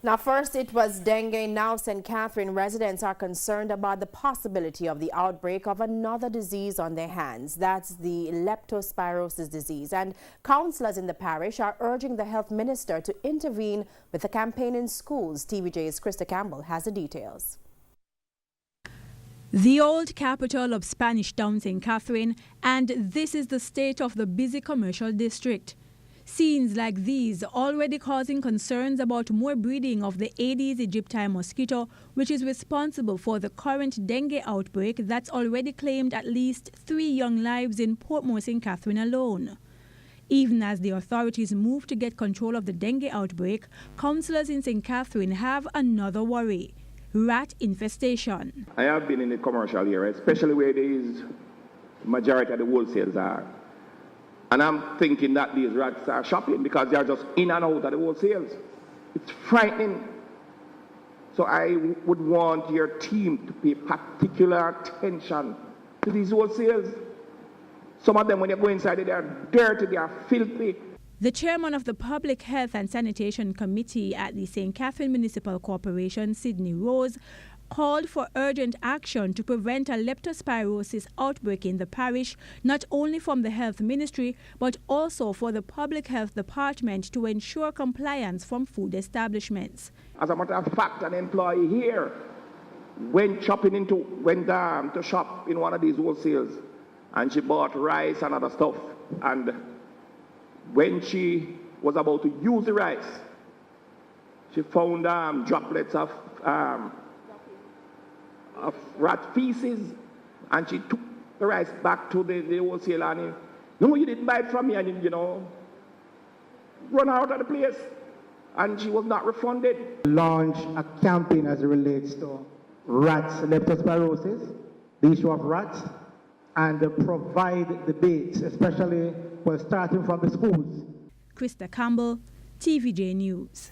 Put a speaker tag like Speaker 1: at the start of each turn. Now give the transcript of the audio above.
Speaker 1: Now, first it was dengue. Now St. Catherine residents are concerned about the possibility of the outbreak of another disease on their hands. That's the Leptospirosis disease. And councillors in the parish are urging the health minister to intervene with a campaign in schools. TVJ's Krista Campbell has the details.
Speaker 2: The old capital of Spanish Town, St. Catherine, and this is the state of the busy commercial district. Scenes like these already causing concerns about more breeding of the Aedes aegypti mosquito, which is responsible for the current dengue outbreak that's already claimed at least 3 young lives in Portmore, St. Catherine alone. Even as the authorities move to get control of the dengue outbreak, councillors in St. Catherine have another worry: rat infestation.
Speaker 3: I have been in the commercial area, especially where there is majority of the wholesales are. And I'm thinking that these rats are shopping because they are just in and out of the wholesales. It's frightening. So I would want your team to pay particular attention to these wholesales. Some of them, when you go inside, they are dirty, they are filthy.
Speaker 2: The chairman of the Public Health and Sanitation Committee at the St. Catherine Municipal Corporation, Sydney Rose, called for urgent action to prevent a leptospirosis outbreak in the parish, not only from the Health Ministry, but also for the Public Health Department to ensure compliance from food establishments.
Speaker 3: As a matter of fact, an employee here went to shop in one of these wholesales, and she bought rice and other stuff. And when she was about to use the rice, she found droplets of rat feces, and she took the rice back to the wholesaler and no, you didn't buy it from me, and run out of the place, and she was not refunded.
Speaker 4: Launch a campaign as it relates to rats, leptospirosis, the issue of rats, and provide debates, especially starting from the schools.
Speaker 2: Krista Campbell, TVJ News.